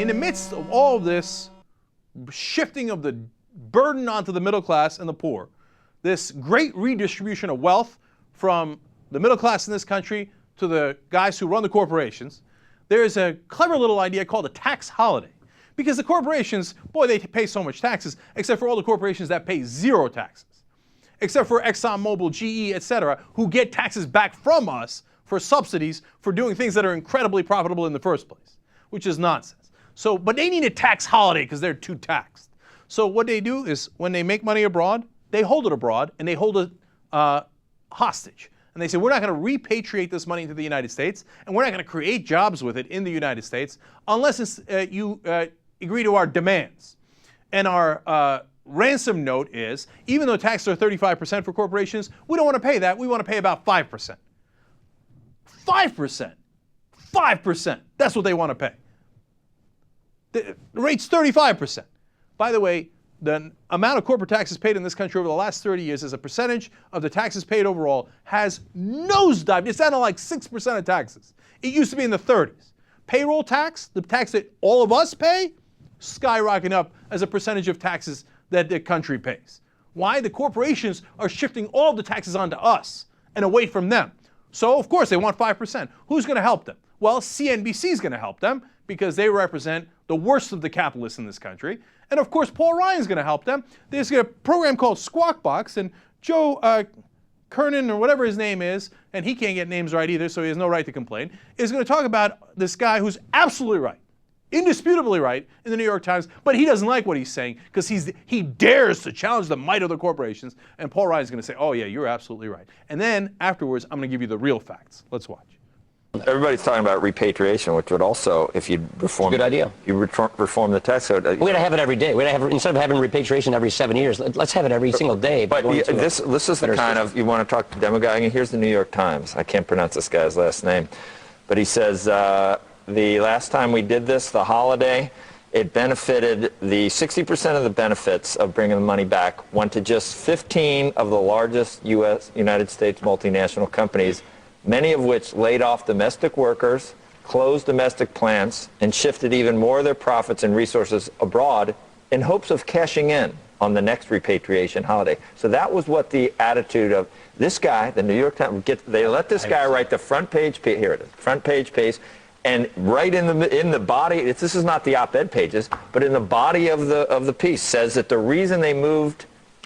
in the midst of all of this shifting of the burden onto the middle class and the poor, this great redistribution of wealth from the middle class in this country to the guys who run the corporations, there is a clever little idea called a tax holiday. Because the corporations, boy, they pay so much taxes, except for all the corporations that pay zero taxes. Except for ExxonMobil, GE, etc., who get taxes back from us for subsidies for doing things that are incredibly profitable in the first place, which is nonsense. So, but they need a tax holiday because they're too taxed. So what they do is when they make money abroad, they hold it abroad and they hold it hostage. And they say, we're not going to repatriate this money into the United States, and we're not going to create jobs with it in the United States unless you agree to our demands. And our ransom note is, even though taxes are 35% for corporations, we don't want to pay that. We want to pay about 5%. 5%. 5%. That's what they want to pay. The rate's 35%. By the way, the amount of corporate taxes paid in this country over the last 30 years as a percentage of the taxes paid overall has nosedived. It's down to like 6% of taxes. It used to be in the 30s. Payroll tax, the tax that all of us pay, skyrocketing up as a percentage of taxes that the country pays. Why? The corporations are shifting all the taxes onto us and away from them. So, of course, they want 5%. Who's going to help them? Well, Cnbc is going to help them because they represent the worst of the capitalists in this country. And, of course, Paul Ryan is going to help them. There's a program called Squawk Box, and Joe Kernan, or whatever his name is, and he can't get names right either, so he has no right to complain, is going to talk about this guy who's absolutely right, indisputably right in the New York Times, but he doesn't like what he's saying because he dares to challenge the might of the corporations, and Paul Ryan's going to say, oh yeah, you're absolutely right. And then afterwards, I'm going to give you the real facts. Let's watch. Everybody's talking about repatriation, which would also, if you reform, good idea. You reform the tax code. We got to have it every day. We got to have, instead of having repatriation every 7 years, let's have it every single day. But this is the kind of, you want to talk to demo guy. And here's the New York Times. I can't pronounce this guy's last name, but he says the last time we did this, the holiday, it benefited the 60% of the benefits of bringing the money back went to just 15 of the largest United States multinational companies, many of which laid off domestic workers, closed domestic plants, and shifted even more of their profits and resources abroad in hopes of cashing in on the next repatriation holiday. So that was what the attitude of this guy, the New York Times, they let this guy write the front page, here it is, front page piece, and right in the body, this is not the op-ed pages, but in the body of the piece says that the reason they moved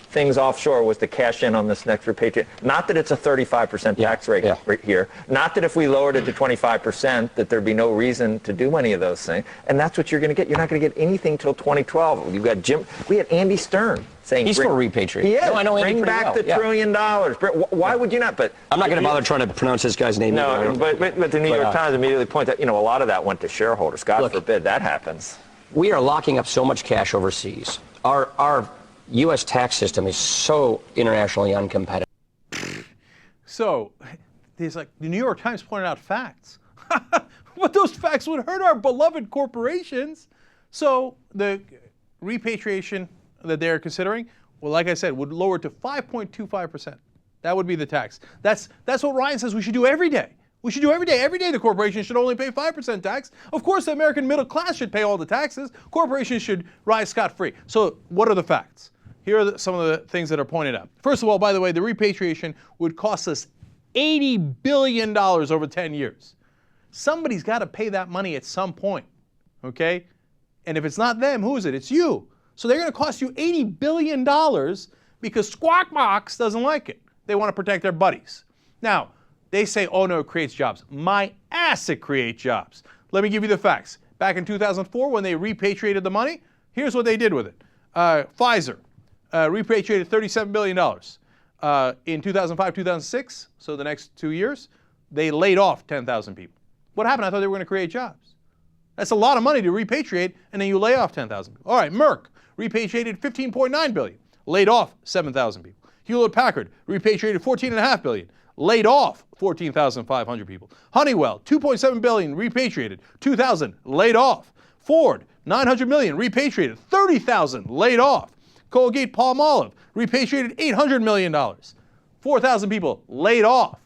things offshore was to cash in on this next repatriation. Not that it's a 35% tax rate right here. Not that if we lowered it to 25%, that there'd be no reason to do any of those things. And that's what you're going to get. You're not going to get anything till 2012. You've got we had Andy Stern saying he's for repatriation. He is. No, I know Andy bring back well. the $1 trillion. Why would you not? But I'm not going to bother trying to pronounce this guy's name. No, but the New York Times immediately points out, a lot of that went to shareholders. God forbid that happens. We are locking up so much cash overseas. Our U.S. tax system is so internationally uncompetitive. So, there's like the New York Times pointed out facts. But those facts would hurt our beloved corporations. So the repatriation that they're considering, well, like I said, would lower to 5.25%. That would be the tax. That's what Ryan says we should do every day. We should do every day. Every day the corporation should only pay 5% tax. Of course, the American middle class should pay all the taxes. Corporations should rise scot-free. So what are the facts? Here are some of the things that are pointed out. First of all, by the way, the repatriation would cost us $80 billion over 10 years. Somebody's got to pay that money at some point, okay? And if it's not them, who is it? It's you. So they're going to cost you $80 billion because Squawk Box doesn't like it. They want to protect their buddies. Now, they say, oh no, it creates jobs. My ass, it creates jobs. Let me give you the facts. Back in 2004, when they repatriated the money, here's what they did with it. Pfizer repatriated $37 billion. In 2005, 2006, so the next 2 years, they laid off 10,000 people. What happened? I thought they were going to create jobs. That's a lot of money to repatriate, and then you lay off 10,000 people. All right, Merck repatriated $15.9 billion, laid off 7,000 people. Hewlett-Packard repatriated $14.5 billion, laid off 14,500 people. Honeywell, $2.7 billion repatriated, 2,000 laid off. Ford, $900 million repatriated, 30,000 laid off. Colgate-Palmolive repatriated $800 million, 4,000 people laid off.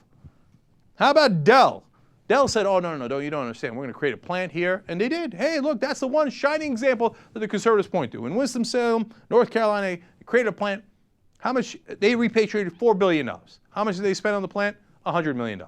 How about Dell? Dell said, oh, no, you don't understand. We're going to create a plant here. And they did. Hey, look, that's the one shining example that the conservatives point to. In Winston-Salem, North Carolina, they created a plant. How much? They repatriated $4 billion. How much did they spend on the plant? $100 million.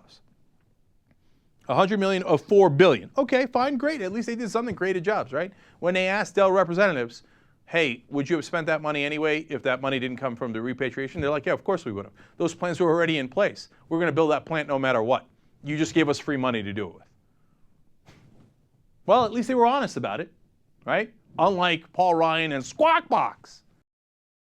$100 million of $4 billion. Okay, fine, great. At least they did something, created jobs, right? When they asked Dell representatives, hey, would you have spent that money anyway if that money didn't come from the repatriation? They're like, yeah, of course we would have. Those plans were already in place. We're going to build that plant no matter what. You just gave us free money to do it with. Well, at least they were honest about it, right? Unlike Paul Ryan and Squawk Box.